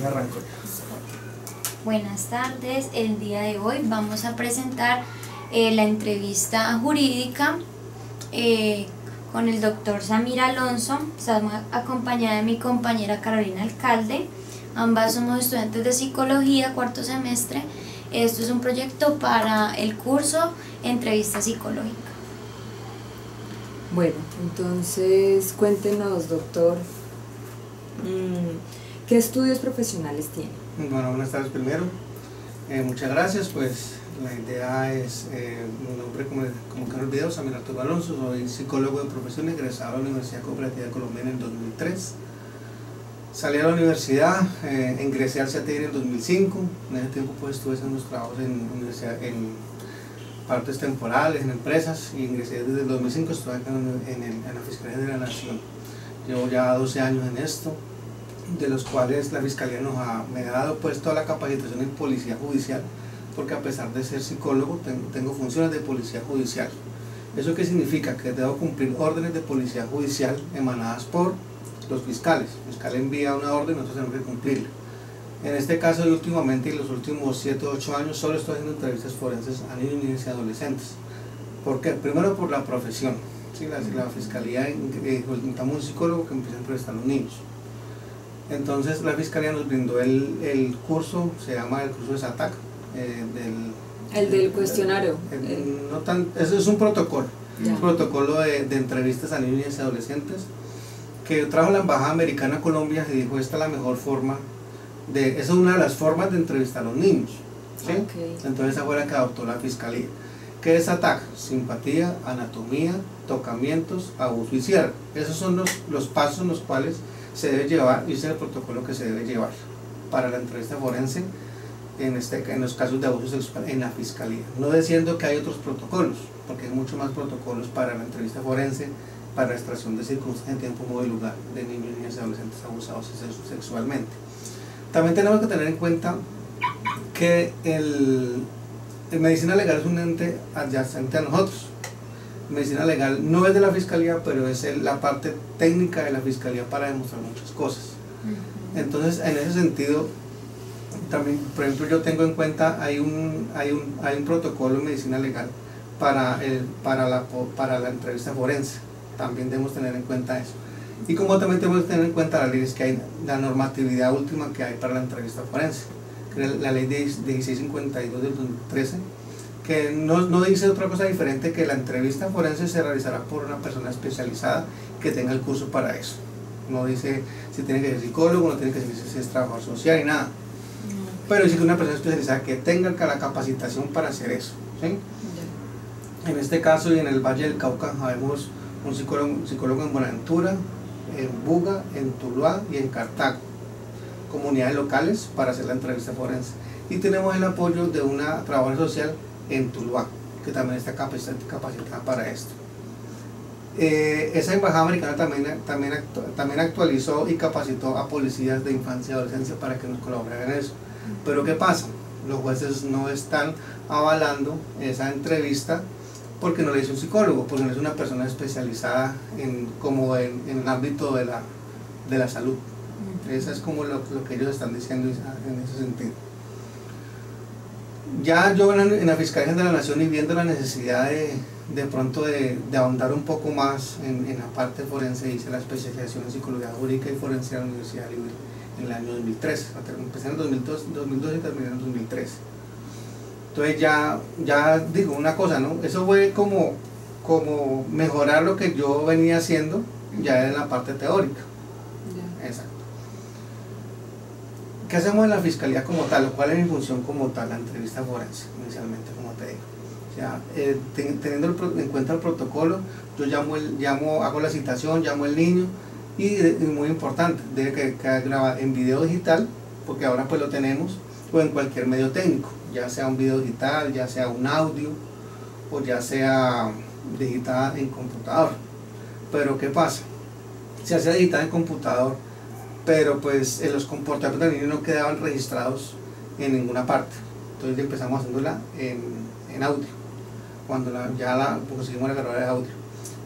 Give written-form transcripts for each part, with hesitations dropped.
Arranco. Buenas tardes, el día de hoy vamos a presentar la entrevista jurídica con el doctor Samir Alonso. Estamos acompañada de mi compañera Carolina Alcalde. Ambas somos estudiantes de psicología, cuarto semestre. Esto es un proyecto para el curso Entrevista Psicológica. Bueno, entonces cuéntenos, doctor, ¿qué estudios profesionales tiene? Bueno, buenas tardes primero. Muchas gracias. Pues la idea es, mi nombre como que no olvidado, Samir Arturo Alonso, soy psicólogo de profesión, egresado a la Universidad Cooperativa Colombiana en 2003. Salí a la universidad, ingresé al CETIR en 2005. En ese tiempo pues estuve haciendo unos trabajos en partes temporales, en empresas, y ingresé desde el 2005, estoy acá en la Fiscalía de la Nación. Llevo ya 12 años en esto, de los cuales la Fiscalía me ha dado pues toda la capacitación en policía judicial, porque a pesar de ser psicólogo tengo funciones de policía judicial. ¿Eso qué significa? Que debo cumplir órdenes de policía judicial emanadas por los fiscales. El fiscal envía una orden, nosotros tenemos que cumplirla. En este caso, y últimamente, en los últimos 7 o 8 años, solo estoy haciendo entrevistas forenses a niños, niñas y adolescentes. ¿Por qué? Primero por la profesión. ¿Sí? La Fiscalía necesitamos un psicólogo que empiece a entrevistar a los niños. Entonces la Fiscalía nos brindó el curso, se llama el curso de SATAC. El del cuestionario. Eso es un protocolo, un protocolo de entrevistas a niños, niñas y adolescentes, que trajo la Embajada Americana a Colombia y dijo, esta es la mejor forma, esa es una de las formas de entrevistar a los niños. ¿Sí? Okay. Entonces esa fue la que adoptó la Fiscalía. ¿Qué es SATAC? Simpatía, anatomía, tocamientos, abuso y cierre. Esos son los pasos en los cuales se debe llevar, y ese es el protocolo que se debe llevar para la entrevista forense en los casos de abuso sexual en la Fiscalía. No diciendo que hay otros protocolos, porque hay muchos más protocolos para la entrevista forense, para la extracción de circunstancias en tiempo, modo y lugar de niños, niñas y adolescentes abusados sexualmente. También tenemos que tener en cuenta que el medicina legal es un ente adyacente a nosotros. Medicina legal no es de la Fiscalía, pero es la parte técnica de la Fiscalía para demostrar muchas cosas. Entonces, en ese sentido, también, por ejemplo, yo tengo en cuenta, hay un protocolo en medicina legal para la entrevista forense. También debemos tener en cuenta eso. Y como también tenemos que tener en cuenta las leyes que hay, la normatividad última que hay para la entrevista forense, que es la ley de 1652 del 2013, que no dice otra cosa diferente que la entrevista forense se realizará por una persona especializada que tenga el curso para eso. No dice si tiene que ser psicólogo, no tiene que ser si es trabajador social y nada. Pero dice que una persona especializada que tenga la capacitación para hacer eso. ¿Sí? En este caso y en el Valle del Cauca habemos un psicólogo en Buenaventura, en Buga, en Tuluá y en Cartago, comunidades locales para hacer la entrevista forense. Y tenemos el apoyo de una trabajadora social en Tuluá, que también está capacitada para esto. Esa embajada americana también actualizó y capacitó a policías de infancia y adolescencia para que nos colaboraran en eso. Pero ¿qué pasa? Los jueces no están avalando esa entrevista porque no le hizo un psicólogo, porque no es una persona especializada como en el ámbito de la salud. Eso es como lo que ellos están diciendo en ese sentido. Ya yo en la Fiscalía de la Nación, y viendo la necesidad de pronto de ahondar un poco más en la parte forense, hice la especialización en psicología jurídica y forense en la Universidad Libre en el año 2013. Empecé en el 2012 y terminé en el 2013. Entonces ya digo una cosa, ¿no? Eso fue como mejorar lo que yo venía haciendo ya en la parte teórica. Exacto. ¿Qué hacemos en la Fiscalía como tal? ¿Cuál es mi función como tal? La entrevista forense, inicialmente, como te digo. O sea, teniendo en cuenta el protocolo, yo hago la citación, llamo al niño, y muy importante, debe quedar grabado en video digital, porque ahora pues lo tenemos, o en cualquier medio técnico, ya sea un video digital, ya sea un audio, o ya sea digital en computador. Pero ¿qué pasa? Se hace digital en computador, pero pues los comportamientos del niño no quedaban registrados en ninguna parte. Entonces empezamos haciéndola en audio, cuando ya conseguimos la grabadora de audio.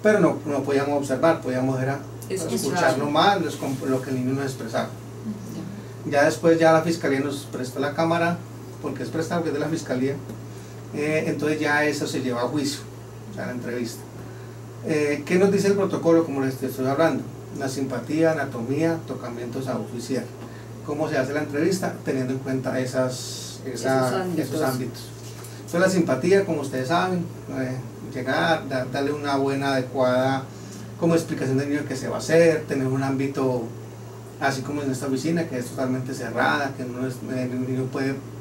Pero no podíamos observar, podíamos escuchar nomás lo que el niño nos expresaba. Ya después ya la fiscalía nos prestó la cámara, porque es prestado, que es de la fiscalía, entonces ya eso se lleva a juicio, o sea, la entrevista. ¿Qué nos dice el protocolo, como les estoy hablando? La simpatía, anatomía, tocamientos a uso y cierre. ¿Cómo se hace la entrevista? Teniendo en cuenta esos ámbitos. Entonces la simpatía, como ustedes saben, llegar, darle una buena, adecuada como explicación del niño que se va a hacer, tener un ámbito así como en esta oficina, que es totalmente cerrada, que el niño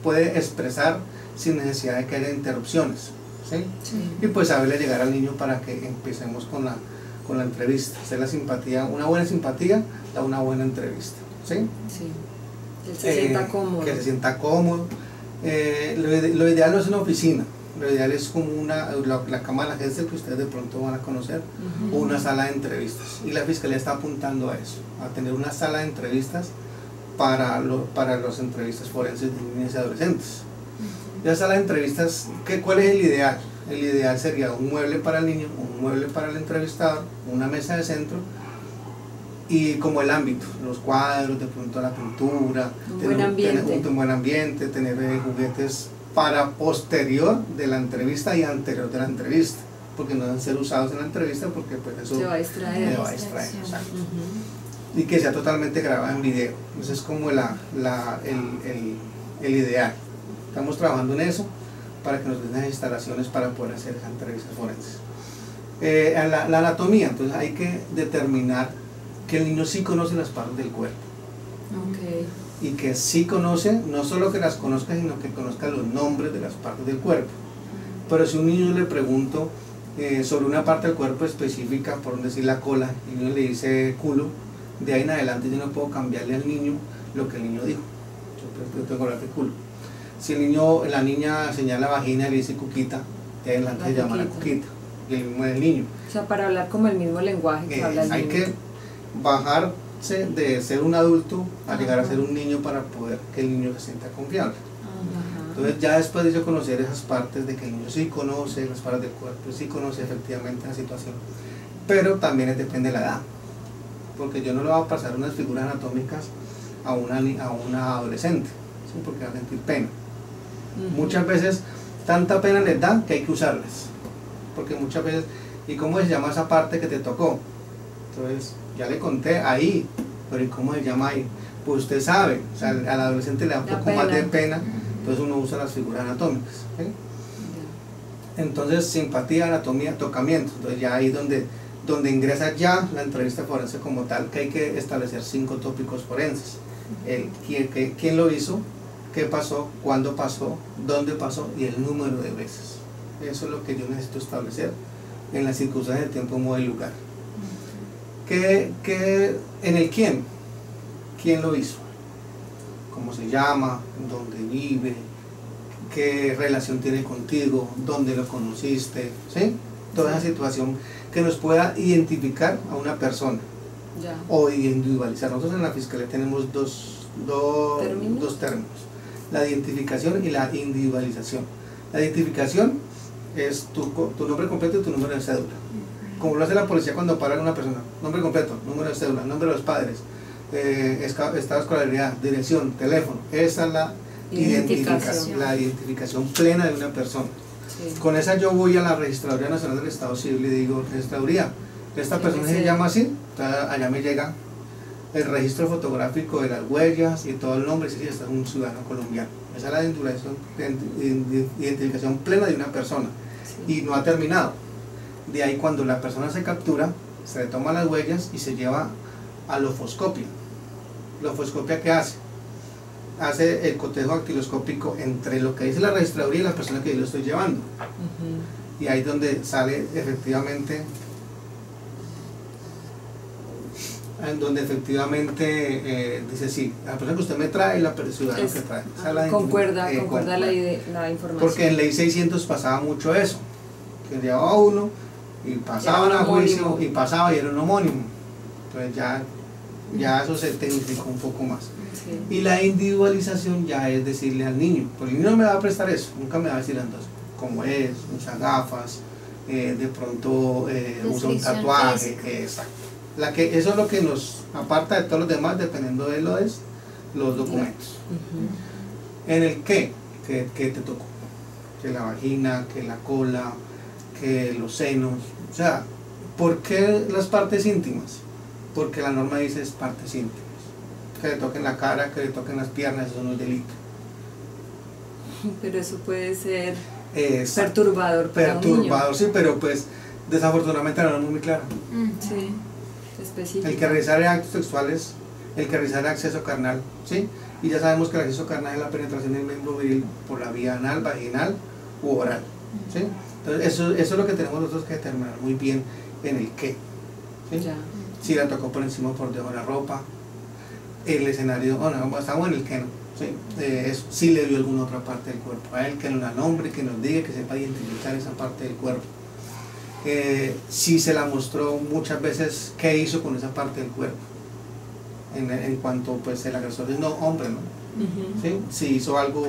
puede expresar sin necesidad de que haya interrupciones, ¿sí? Sí. Y pues saberle llegar al niño para que empecemos con la entrevista. Hacer la simpatía, una buena simpatía da una buena entrevista, ¿sí? Sí. Que él se sienta cómodo. Que se sienta cómodo. Lo ideal no es una oficina, lo ideal es como la cámara de Gesell, que ustedes de pronto van a conocer, o una sala de entrevistas. Y la fiscalía está apuntando a eso, a tener una sala de entrevistas para los entrevistas forenses de niños y adolescentes. Y la sala de entrevistas, ¿cuál es el ideal? El ideal sería un mueble para el niño, un mueble para el entrevistador, una mesa de centro, y como el ámbito, los cuadros, de pronto la pintura, un buen ambiente, tener juguetes para posterior de la entrevista y anterior de la entrevista, porque no deben ser usados en la entrevista, porque pues eso se va a distraer. Exacto. Y que sea totalmente grabado en video. Eso es como el ideal. Estamos trabajando en eso para que nos den las instalaciones para poder hacer esas entrevistas forenses. La anatomía, entonces hay que determinar que el niño sí conoce las partes del cuerpo. Okay. Y que sí conoce, no solo que las conozca, sino que conozca los nombres de las partes del cuerpo. Pero si un niño le pregunto sobre una parte del cuerpo específica, por decir la cola, y el niño le dice culo, de ahí en adelante yo no puedo cambiarle al niño lo que el niño dijo. Yo tengo que hablar de culo. Si la niña señala vagina y le dice cuquita, de ahí en adelante se llama la cuquita, y el mismo del niño. O sea, para hablar como el mismo lenguaje que habla el niño. Hay que bajarse de ser un adulto a llegar a ser un niño para poder que el niño se sienta confiable. Entonces ya después de yo conocer esas partes, de que el niño sí conoce las partes del cuerpo, sí conoce efectivamente la situación, pero también depende de la edad, porque yo no le voy a pasar unas figuras anatómicas a una adolescente, ¿sí? Porque va a sentir pena. Muchas veces tanta pena les da que hay que usarlas, porque muchas veces, ¿y cómo se llama esa parte que te tocó? Entonces ya le conté ahí, pero ¿y cómo se llama ahí? Pues usted sabe, o sea, al adolescente le da un poco más de pena, entonces uno usa las figuras anatómicas, ¿sí? Entonces simpatía, anatomía, tocamiento, entonces ya ahí donde ingresa ya la entrevista forense como tal, que hay que establecer 5 tópicos forenses. ¿Quién lo hizo? ¿Qué pasó? ¿Cuándo pasó? ¿Dónde pasó? Y el número de veces. Eso es lo que yo necesito establecer en las circunstancias de tiempo, modo y lugar. En el quién lo hizo, cómo se llama, dónde vive, qué relación tiene contigo, dónde lo conociste, ¿sí? Toda esa situación que nos pueda identificar a una persona o individualizar. Nosotros en la fiscalía tenemos dos términos, la identificación y la individualización. La identificación es tu nombre completo y tu número de cédula, como lo hace la policía cuando paran a una persona: nombre completo, número de cédula, nombre de los padres, estado de escolaridad, dirección, teléfono. Esa es la identificación plena de una persona. Sí. Con esa yo voy a la Registraduría Nacional del Estado Civil y digo: Registraduría, esta persona se llama así. Entonces, allá me llega el registro fotográfico de las huellas y todo el nombre, si este es un ciudadano colombiano. Esa es la identificación plena de una persona. Sí. Y no ha terminado. De ahí, cuando la persona se captura, se le toma las huellas y se lleva a lofoscopia. ¿Lofoscopia qué hace? Hace el cotejo dactiloscópico entre lo que dice la registraduría y la persona que yo lo estoy llevando. Y ahí es donde sale efectivamente, dice sí, la persona que usted me trae y la ciudadana que trae. Concuerda la información. Porque en ley 600 pasaba mucho eso, que llevaba uno y pasaban a juicio y pasaba y era un homónimo. Entonces ya eso se tecnificó un poco más. Sí. Y la individualización ya es decirle al niño, porque el niño no me va a prestar eso, nunca me va a decir entonces cómo es, usa gafas, de pronto usa un tatuaje, exacto. Eso es lo que nos aparta de todos los demás, dependiendo de los documentos. En el qué te tocó, que la vagina, que la cola, que los senos, o sea, ¿por qué las partes íntimas? Porque la norma dice es partes íntimas, que le toquen la cara, que le toquen las piernas, eso no es delito. Pero eso puede ser perturbador para un perturbador, niño. sí, pero pues desafortunadamente la norma es muy clara. Sí, específico. El que realizara actos sexuales, el que realizara acceso carnal, ¿sí? Y ya sabemos que el acceso carnal es la penetración del miembro viril por la vía anal, vaginal u oral, ¿sí? Entonces eso es lo que tenemos nosotros que determinar muy bien en el qué, ¿sí? Ya. Si la tocó por encima o por debajo de la ropa, el escenario, bueno, estamos en el qué, ¿no? ¿Sí? Si le dio alguna otra parte del cuerpo a él, que nos la nombre, que nos diga, que sepa identificar esa parte del cuerpo. Si se la mostró muchas veces, qué hizo con esa parte del cuerpo, en cuanto pues el agresor es no hombre, ¿no? ¿Sí? Si hizo algo,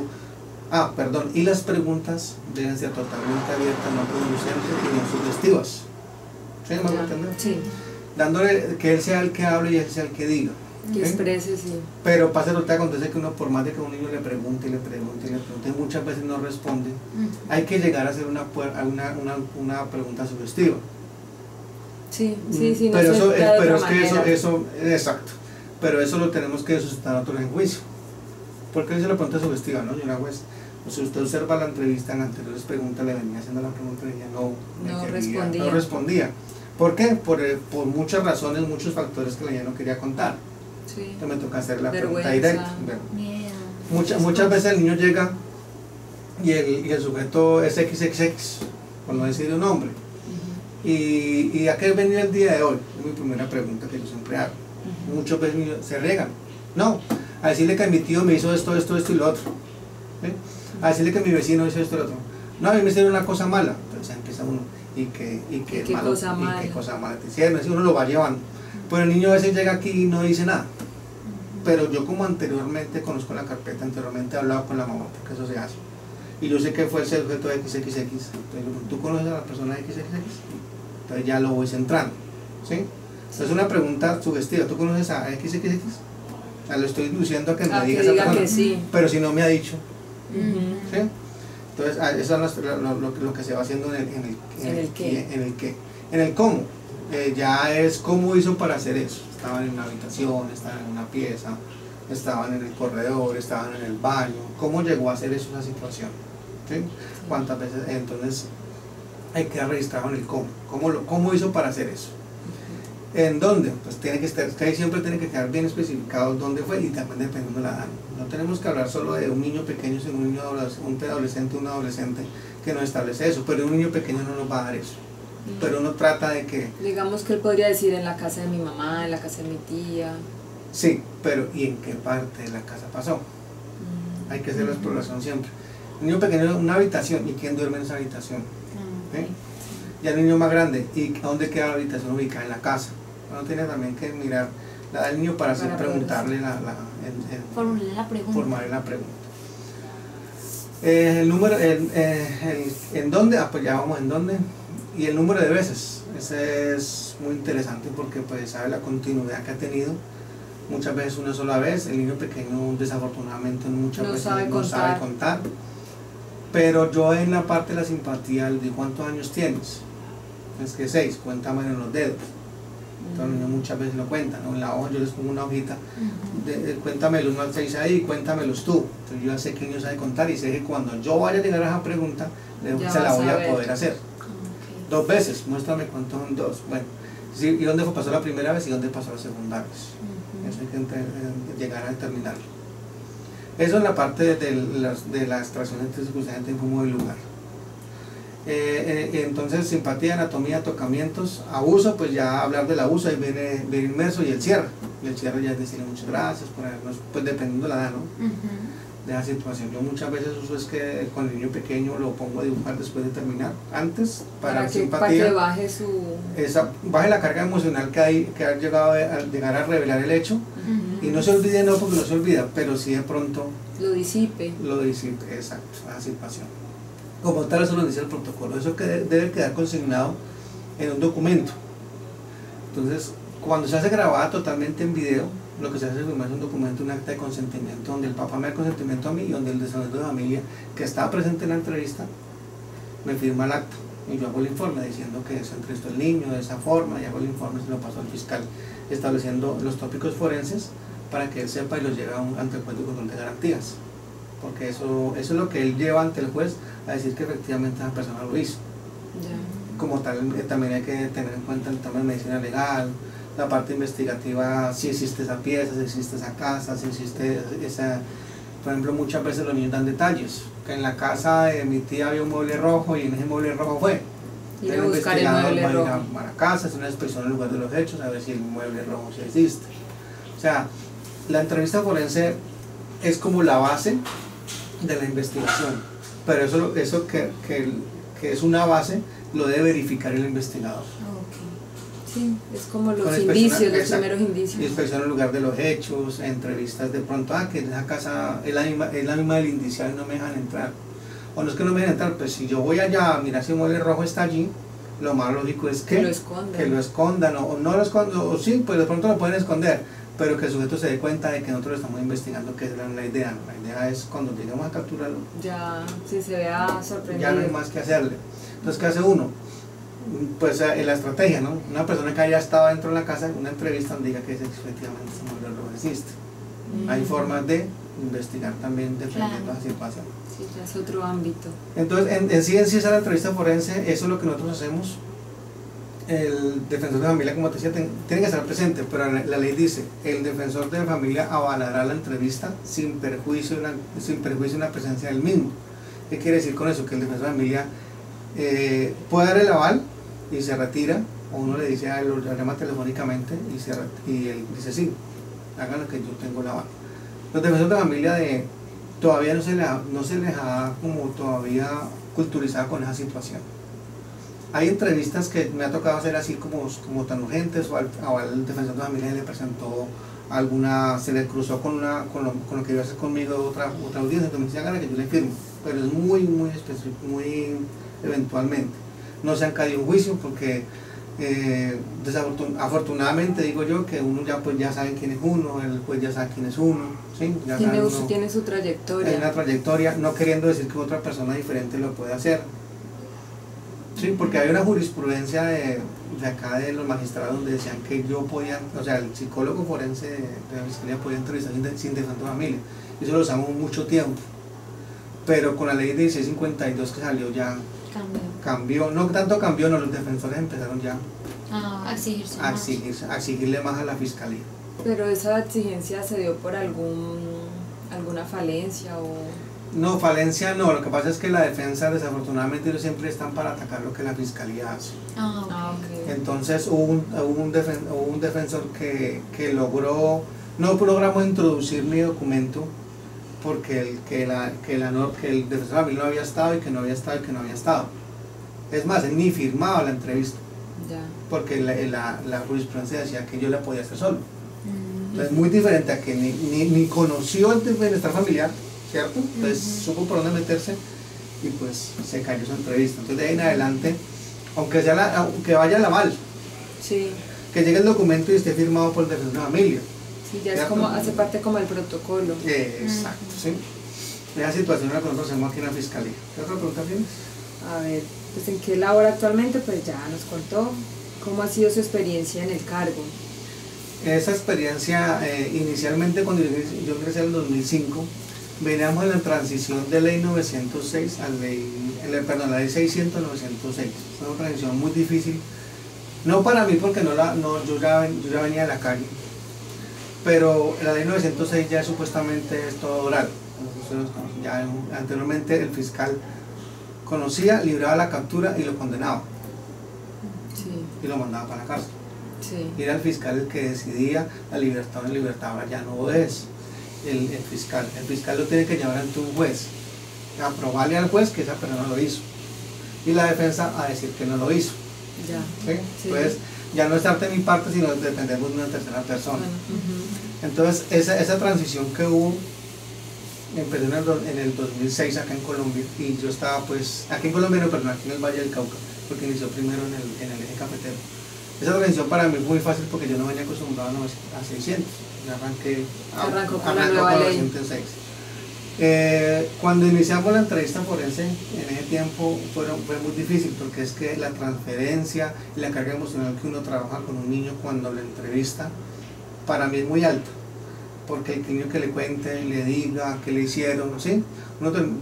perdón, y las preguntas deben ser totalmente abiertas, no producentes y no sugestivas. ¿Sí? ¿Me voy a entender? Sí. Dándole que él sea el que hable y él sea el que diga. Que exprese, sí. Pero pasa lo que acontece que uno, por más de que un niño le pregunte y le pregunte y le pregunte, muchas veces no responde. Hay que llegar a hacer una pregunta sugestiva. Sí, no pero se eso, da de pero otra es que manera. eso, exacto. Pero eso lo tenemos que suscitar nosotros en juicio. ¿Por qué dice la pregunta sugestiva, no, señora juez? O si usted observa la entrevista en anteriores preguntas, le venía haciendo la pregunta y ella no respondía. ¿Por qué? Por muchas razones, muchos factores que ella no quería contar. Sí. Entonces me toca hacer la Vergüenza. pregunta directa. Muchas veces el niño llega y el sujeto es XXX, por no decir un nombre. ¿Y a qué venía el día de hoy? Es mi primera pregunta que yo siempre hago. Muchas veces niños se riegan. No, a decirle que mi tío me hizo esto y lo otro. ¿Sí? A decirle que mi vecino hizo esto y lo otro. No, a mí me hicieron una cosa mala. Entonces empieza uno. ¿Y qué malo? ¿Y qué cosa mala te hicieron? Así uno lo va llevando. Pero el niño a veces llega aquí y no dice nada. Pero yo, como anteriormente conozco la carpeta, anteriormente he hablado con la mamá, porque eso se hace. Y yo sé que fue el sujeto de XXX. Entonces, ¿tú conoces a la persona de XXX? Entonces ya lo voy centrando. ¿Sí? Es una pregunta sugestiva. ¿Tú conoces a XXX? O sea, le estoy induciendo a que me diga esa persona. Que sí. Pero si no me ha dicho. ¿Sí? Entonces, eso es lo que se va haciendo en el qué. En el cómo. Ya es cómo hizo para hacer eso. Estaban en una habitación, estaban en una pieza, estaban en el corredor, estaban en el baño. ¿Cómo llegó a hacer eso esa situación? ¿Sí? ¿Cuántas veces? Entonces hay que registrar en el cómo. ¿Cómo hizo para hacer eso? ¿En dónde? Pues tiene que estar, siempre tiene que quedar bien especificado dónde fue, y también dependiendo de la edad. No tenemos que hablar solo de un niño pequeño, sino un adolescente que no establece eso, pero un niño pequeño no nos va a dar eso. Pero uno trata de que... Digamos que él podría decir en la casa de mi mamá, en la casa de mi tía. Sí, pero ¿y en qué parte de la casa pasó? Hay que hacer la exploración siempre. Un niño pequeño, una habitación, ¿y quién duerme en esa habitación? ¿Sí? Ya el niño más grande, ¿y dónde queda la habitación ubicada? En la casa. Uno tiene también que mirar la del niño para preguntarle formularle la pregunta. El número, ¿en dónde? Pues ya vamos en dónde. Y el número de veces, ese es muy interesante porque pues sabe la continuidad que ha tenido. Muchas veces una sola vez, el niño pequeño desafortunadamente muchas veces no sabe contar. Pero yo, en la parte de la simpatía, le digo, ¿cuántos años tienes? Es que 6, cuéntame en los dedos. Entonces los niños muchas veces lo cuentan, ¿no? En la hoja yo les pongo una hojita, cuéntame los 1 al 6 ahí, cuéntamelos tú. Entonces yo ya sé que el niño sabe contar y sé que cuando yo vaya a llegar a esa pregunta, se la voy a poder hacer. 2 veces, muéstrame cuántos son 2. Bueno, sí, ¿y dónde pasó la primera vez y dónde pasó la segunda vez? Eso hay que llegar a determinarlo. Eso es la parte de la extracción entre circunstancia, tiempo, modo y lugar. Entonces, simpatía, anatomía, tocamientos, abuso, pues ya hablar del abuso, ahí viene inmerso, y el cierre. Y el cierre ya es decirle muchas gracias por habernos, pues dependiendo de la edad, ¿no? De la situación. Yo muchas veces uso es que con el niño pequeño lo pongo a dibujar después de terminar, antes, para que baje baje la carga emocional que ha llegado a llegar a revelar el hecho, y no se olvide, no, porque no se olvida, pero sí de pronto lo disipe, exacto, la situación. Como tal, eso lo dice el protocolo, eso que debe quedar consignado en un documento. Entonces, cuando se hace grabada totalmente en video, lo que se hace es firmar un documento, un acta de consentimiento, donde el papá me da consentimiento a mí y donde el desarrollo de familia que estaba presente en la entrevista me firma el acta. Y yo hago el informe diciendo que se entrevistó el niño de esa forma, y hago el informe, se lo paso al fiscal, estableciendo los tópicos forenses para que él sepa y los lleve ante el juez de control de garantías. Porque eso es lo que él lleva ante el juez a decir que efectivamente esa persona lo hizo. Como tal, también hay que tener en cuenta el tema de medicina legal, la parte investigativa, si existe esa pieza, si existe esa casa, si existe esa... Por ejemplo, muchas veces los niños dan detalles, que en la casa de mi tía había un mueble rojo y en ese mueble rojo fue. Ir a buscar el mueble rojo. Va a ir a la casa, hacer una inspección en el lugar de los hechos, a ver si el mueble rojo sí existe. O sea, la entrevista forense es como la base de la investigación, pero eso que es una base lo debe verificar el investigador. Sí, es como los indicios, los primeros indicios. Inspección en el lugar de los hechos, entrevistas de pronto, que en esa casa es la misma del indicial y no me dejan entrar. O no es que no me dejan entrar, pues si yo voy allá a mirar si el mueble rojo está allí, lo más lógico es que lo escondan, o no lo escondan, o sí, pues de pronto lo pueden esconder, pero que el sujeto se dé cuenta de que nosotros lo estamos investigando, que es la idea. La idea es cuando lleguemos a capturarlo, ya, si se vea sorprendido, ya no hay más que hacerle. Entonces, ¿qué hace uno? Pues en la estrategia, ¿no? Una persona que haya estado dentro de la casa en una entrevista donde diga que efectivamente ese mueble rojo existe. Hay formas de investigar también dependiendo de la situación. Sí, ya es otro ámbito. Entonces, en sí esa es la entrevista forense, eso es lo que nosotros hacemos. El defensor de familia, como te decía, tiene que estar presente, pero la ley dice, el defensor de familia avalará la entrevista sin perjuicio de la presencia del mismo. ¿Qué quiere decir con eso? Que el defensor de familia puede dar el aval y se retira, o uno le dice a él, lo llama telefónicamente y él dice sí, hagan lo que yo tengo el aval. Los defensores de familia todavía no se les ha como todavía culturizado con esa situación. Hay entrevistas que me ha tocado hacer así como tan urgentes, o al defensor de familia le presentó se le cruzó con lo que iba a hacer conmigo otra audiencia, entonces me decía, hagan que yo le firmo, pero es muy específico, muy eventualmente. No se han caído en juicio porque afortunadamente digo yo que uno ya sabe quién es uno, el juez ya sabe quién es uno, ¿sí? Tiene su trayectoria. Hay una trayectoria, no queriendo decir que otra persona diferente lo puede hacer, ¿sí? Porque hay una jurisprudencia de acá de los magistrados donde decían que yo podía, o sea, el psicólogo forense de la fiscalía podía entrevistar sin defensor de familia, y eso lo usamos mucho tiempo, pero con la ley de 1652 que salió ya cambió, no tanto cambió, no, los defensores empezaron ya a exigirle más a la fiscalía. Pero esa exigencia se dio por alguna falencia o... No, falencia no, lo que pasa es que la defensa desafortunadamente ellos siempre están para atacar lo que la fiscalía hace. Okay. Entonces hubo un defensor que logró, no logramos introducir mi documento porque el defensor de familia no había estado y que no había estado y que no había estado. Es más, él ni firmaba la entrevista, porque la jurisprudencia decía que yo la podía hacer solo. Entonces, muy diferente a que ni conoció el bienestar familiar, ¿cierto? Entonces supo por dónde meterse y pues se cayó su entrevista. Entonces de ahí en adelante, aunque vaya a la mal, sí, que llegue el documento y esté firmado por el defensor de familia. Sí, ya es como, hace parte como el protocolo. Exacto, sí. Esa situación es la que nosotros hacemos aquí en la fiscalía. ¿Qué otra pregunta tienes? A ver, pues en qué labora actualmente, pues ya nos contó. ¿Cómo ha sido su experiencia en el cargo? Esa experiencia, inicialmente cuando yo ingresé en el 2005, veníamos en la transición de ley 906 a la ley 600 906. Es una transición muy difícil, no para mí porque yo ya venía de la calle, pero la ley 906 ya supuestamente es todo oral. Ya anteriormente el fiscal conocía, libraba la captura y lo condenaba, y lo mandaba para la cárcel. Y era el fiscal el que decidía la libertad o la libertad. Ahora ya no es el fiscal lo tiene que llevar ante un juez, aprobarle al juez que esa persona lo hizo y la defensa a decir que no lo hizo. ¿Sí? Entonces ya no es parte de mi parte, sino dependemos de una tercera persona. Entonces esa transición que hubo empezó en el 2006 acá en Colombia, y yo estaba pues aquí en Colombia, no, perdón, aquí en el Valle del Cauca, porque inició primero en el eje cafetero. Esa transición para mí fue muy fácil porque yo no venía acostumbrado a 600. Yo arrancó con la nueva ley. 206. Cuando iniciamos la entrevista forense, en ese tiempo fue muy difícil porque es que la transferencia y la carga emocional que uno trabaja con un niño cuando lo entrevista, para mí es muy alta. Porque el niño que le cuente, le diga qué le hicieron, ¿sí?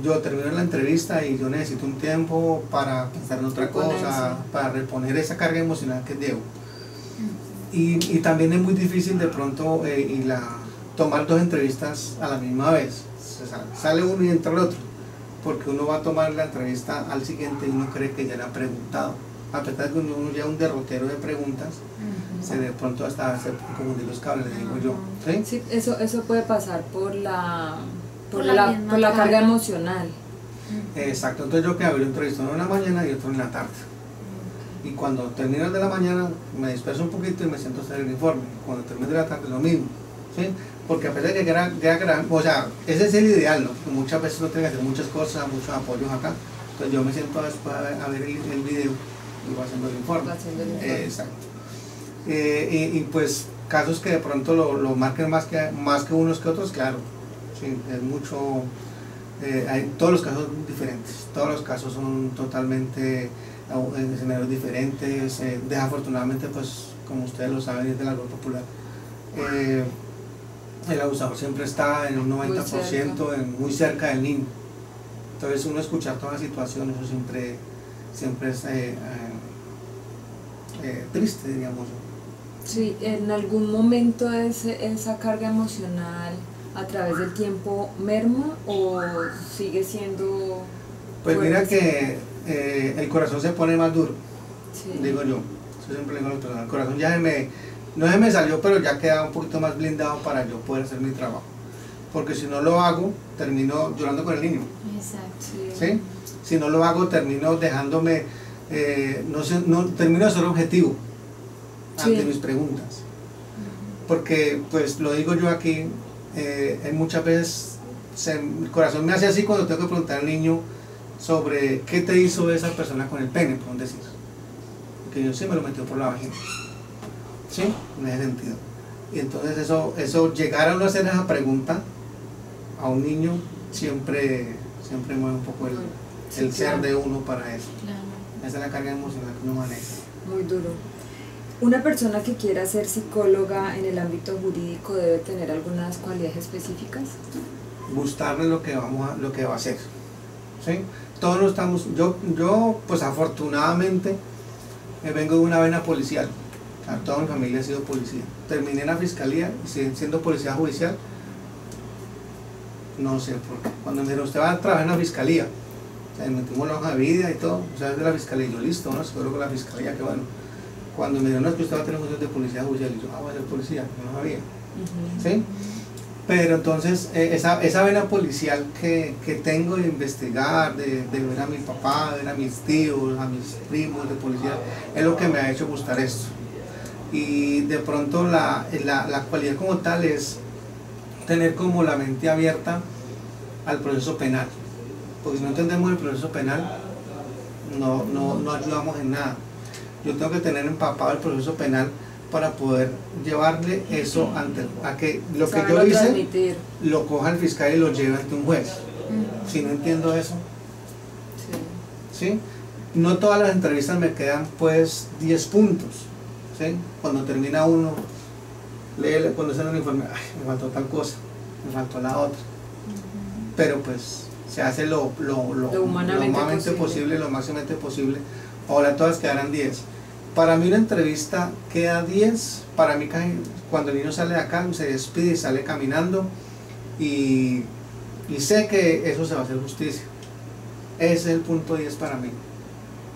Yo termino la entrevista y yo necesito un tiempo para pensar en otra cosa, para reponer esa carga emocional que llevo. Y también es muy difícil de pronto tomar dos entrevistas a la misma vez. Sale uno y entra el otro, porque uno va a tomar la entrevista al siguiente y uno cree que ya le ha preguntado. A pesar de que uno lleva un derrotero de preguntas, de pronto hasta se confundir los cables, digo yo. ¿Sí? Sí, eso puede pasar por la carga emocional. Exacto, entonces yo que hago entrevista uno en la mañana y otro en la tarde. Y cuando termino el de la mañana me disperso un poquito y me siento a hacer el informe. Cuando termino de la tarde lo mismo. ¿Sí? Porque a pesar de que o sea, ese es el ideal, ¿no? Porque muchas veces uno tiene que hacer muchas cosas, muchos apoyos acá. Entonces yo me siento después a ver el video y voy haciendo el informe. Exacto. Y pues casos que de pronto lo marquen más que unos que otros, claro. Sí, es mucho. Todos los casos son diferentes, todos los casos son totalmente en escenarios diferentes. Desafortunadamente, pues como ustedes lo saben, es de la ley popular. El abusador siempre está en un 90% muy cerca del niño. Entonces uno escuchar toda la situación, eso siempre es triste, diríamos yo. Sí, en algún momento esa carga emocional a través del tiempo merma o sigue siendo... Pues mira que el corazón se pone más duro, digo yo. Yo siempre digo el corazón ya no se me salió, pero ya queda un poquito más blindado para yo poder hacer mi trabajo. Porque si no lo hago, termino llorando con el niño. Exacto. ¿Sí? Si no lo hago, termino dejándome, termino de ser objetivo ante mis preguntas. Porque, pues lo digo yo aquí, muchas veces el corazón me hace así cuando tengo que preguntar al niño sobre qué te hizo esa persona con el pene, por decir. Porque yo sí me lo metió por la vagina. ¿Sí? En ese sentido. Y entonces eso llegar a uno a hacer esa pregunta a un niño siempre mueve un poco el ser de uno para eso. Claro. Esa es la carga emocional que uno maneja. Muy duro. Una persona que quiera ser psicóloga en el ámbito jurídico debe tener algunas cualidades específicas. Gustarle lo que va a hacer. ¿Sí? Todos no estamos, yo pues afortunadamente vengo de una vena policial. Toda mi familia ha sido policía. Terminé en la fiscalía y siendo policía judicial. No sé por qué. Cuando me dijeron, usted va a trabajar en la fiscalía, o sea, metimos la hoja de vida y todo, o sea, es de la fiscalía. Y yo, listo, ¿no? Seguro con la fiscalía, que bueno. Cuando me dijeron, no, es que usted va a tener función de policía judicial, y yo, voy a ser policía, yo no sabía. ¿Sí? Pero entonces, esa vena policial que tengo de investigar, de ver a mi papá, de ver a mis tíos, a mis primos de policía, es lo que me ha hecho gustar esto. Y de pronto la cualidad como tal es tener como la mente abierta al proceso penal, porque si no entendemos el proceso penal no ayudamos en nada. Yo tengo que tener empapado el proceso penal para poder llevarle eso a que lo que yo hice lo coja el fiscal y lo lleve ante un juez. Si no entiendo eso, ¿sí? No todas las entrevistas me quedan pues 10 puntos. ¿Sí? Cuando termina uno, cuando sale un informe, ay, me faltó tal cosa, me faltó la otra. Pero pues se hace lo humanamente posible, lo máximamente posible. Ahora todas quedarán 10. Para mí una entrevista queda 10, para mí cuando el niño sale de acá, se despide y sale caminando y sé que eso se va a hacer justicia. Ese es el punto 10 para mí.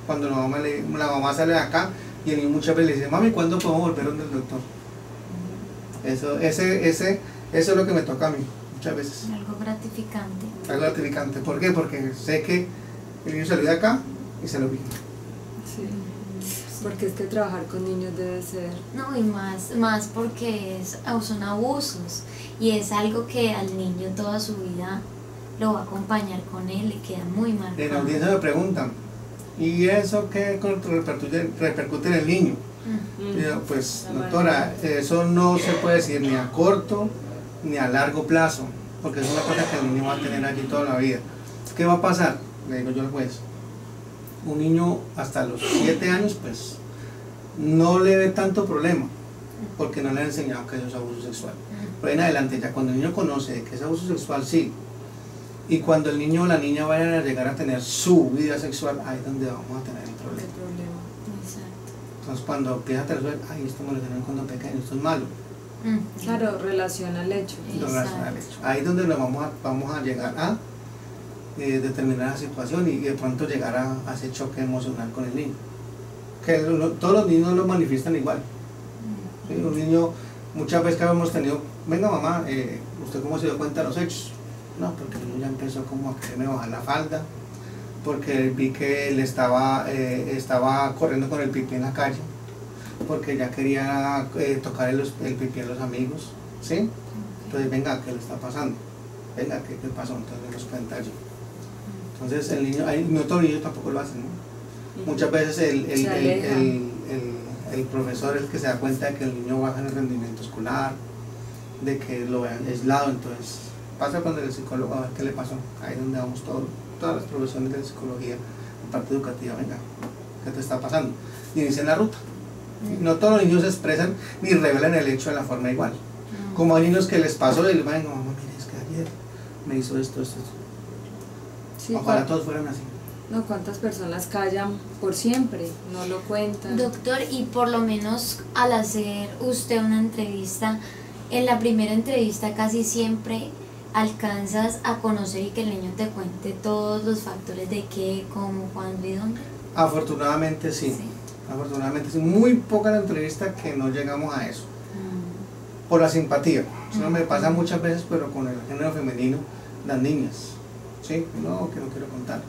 Cuando la mamá sale de acá, y el niño muchas veces le dice, mami, ¿cuándo podemos volver donde el doctor? Eso es lo que me toca a mí, muchas veces. Algo gratificante. Algo gratificante. ¿Por qué? Porque sé que el niño salió de acá y se lo vi. Sí. Porque es que trabajar con niños debe ser... No, y más porque son abusos. Y es algo que al niño toda su vida lo va a acompañar con él, le queda muy marcado. En la audiencia me preguntan, ¿y eso qué repercute en el niño? Pues doctora, eso no se puede decir ni a corto ni a largo plazo, porque es una cosa que el niño va a tener allí toda la vida. ¿Qué va a pasar? Le digo yo al juez, un niño hasta los 7 años pues no le ve tanto problema, porque no le han enseñado que eso es abuso sexual. Pero en adelante, ya cuando el niño conoce que es abuso sexual, sí, y cuando el niño o la niña vayan a llegar a tener su vida sexual, ahí es donde vamos a tener el problema. Entonces cuando empieza a tener, ay, esto me lo tienen cuando pequeño, esto es malo. Claro, relaciona al hecho. Ahí es donde vamos a llegar a determinar la situación y de pronto llegar a ese choque emocional con el niño. Que todos los niños lo manifiestan igual. ¿Sí? Un niño, muchas veces que hemos tenido, venga mamá, ¿usted cómo se dio cuenta de los hechos? No, porque el niño ya empezó como a quererme bajar la falda, porque vi que él estaba corriendo con el pipí en la calle, porque ya quería tocar el pipí a los amigos, ¿sí? Entonces, venga, ¿qué le está pasando? Venga, ¿qué pasó? Entonces nos cuenta allí. Entonces el niño, no todos los niños tampoco lo hacen, ¿no? Muchas veces el profesor es el que se da cuenta de que el niño baja en el rendimiento escolar, de que lo vean aislado, entonces pasa con el psicólogo a ver qué le pasó. Ahí es donde vamos todas las profesiones de psicología, en parte educativa, venga, ¿qué te está pasando? Y inician la ruta. No todos los niños se expresan ni revelan el hecho de la forma igual. Como hay niños que les pasó y les van, mamá, mire, es que ayer me hizo esto. Sí, ojalá todos fueran así. No, ¿cuántas personas callan por siempre? No lo cuentan. Doctor, y por lo menos al hacer usted una entrevista, en la primera entrevista casi siempre alcanzas a conocer y que el niño te cuente todos los factores de qué, cómo, cuándo y dónde. Afortunadamente sí. Afortunadamente sí. Muy poca la entrevista que no llegamos a eso. Por la simpatía. Eso me pasa muchas veces, pero con el género femenino, las niñas. ¿Sí? No, que no quiero contar.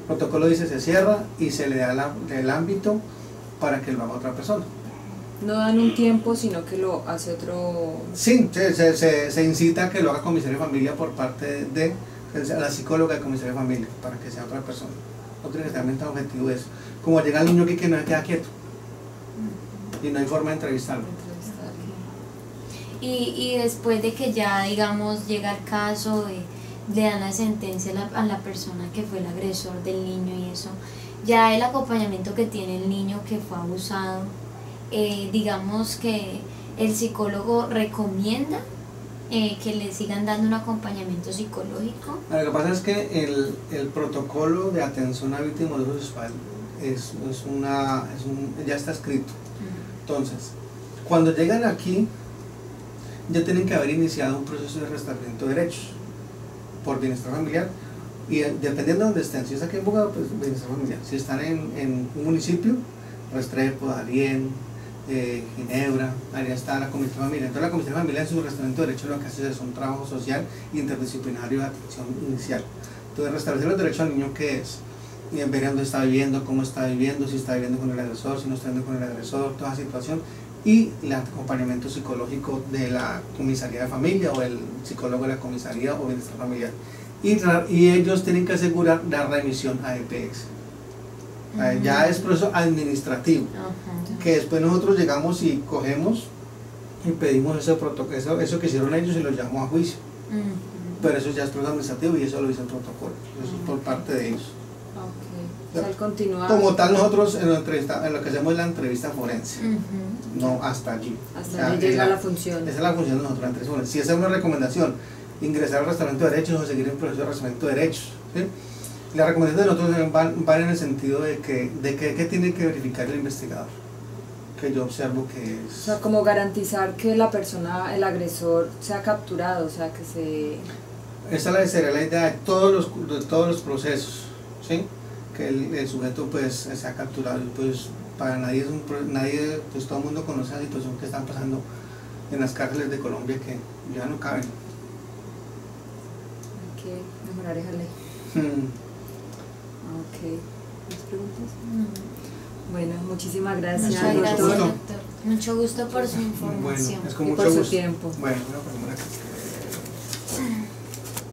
El protocolo dice se cierra y se le da el ámbito para que lo haga otra persona. No dan un tiempo, sino que lo hace otro... Sí, se incita a que lo haga comisario de familia por parte de la psicóloga de comisario de familia, para que sea otra persona. No tiene que estar tan objetivo eso. Como llega el niño que no se queda quieto y no hay forma de entrevistarlo. Y después de que ya, digamos, llega el caso, le dan la sentencia a la persona que fue el agresor del niño y eso, ya el acompañamiento que tiene el niño que fue abusado, digamos que el psicólogo recomienda que le sigan dando un acompañamiento psicológico. Lo que pasa es que el protocolo de atención a víctimas de abuso sexual ya está escrito. Entonces, cuando llegan aquí, ya tienen que haber iniciado un proceso de restablecimiento de derechos por bienestar familiar, y dependiendo de donde estén, si es aquí en Bogotá, pues bienestar familiar. Si están en un municipio, Restrepo, Darién, Ginebra, ahí está la comisión de familia. Entonces la comisión de familia en su restablecimiento de derechos lo que hace es un trabajo social interdisciplinario de atención inicial. Entonces restablecer los derechos al niño, ¿qué es? Ver dónde está viviendo, cómo está viviendo, si está viviendo con el agresor, si no está viviendo con el agresor, toda situación, y el acompañamiento psicológico de la comisaría de familia o el psicólogo de la comisaría o bienestar familiar. Y ellos tienen que asegurar la remisión a EPS. Ya es proceso administrativo, que después nosotros llegamos y cogemos y pedimos ese protocolo, eso que hicieron ellos y lo llevamos a juicio. Pero eso ya es proceso administrativo y eso lo hizo el protocolo, eso es por parte de ellos. O sea, como tal, nosotros en lo que hacemos es la entrevista forense, no hasta allí. Hasta allí llega la función. Esa es la función de nosotros, la entrevista forense. Si esa es una recomendación, ingresar al restaurante de derechos o seguir el proceso de restaurante de derechos. ¿Sí? Las recomendaciones de nosotros van en el sentido de que tiene que verificar el investigador, que yo observo que es... O sea, como garantizar que la persona, el agresor, sea capturado, o sea, que se... Esa sería la idea de todos los procesos, ¿sí? Que el sujeto pues sea capturado. Pues para nadie pues todo el mundo conoce la situación que están pasando en las cárceles de Colombia, que ya no caben. Hay que mejorar esa ley. Ok, ¿más preguntas? Bueno, muchísimas gracias. Muchas gracias, doctor. Mucho gusto por su información. Bueno, es con y mucho por gusto. su tiempo. Bueno, pues,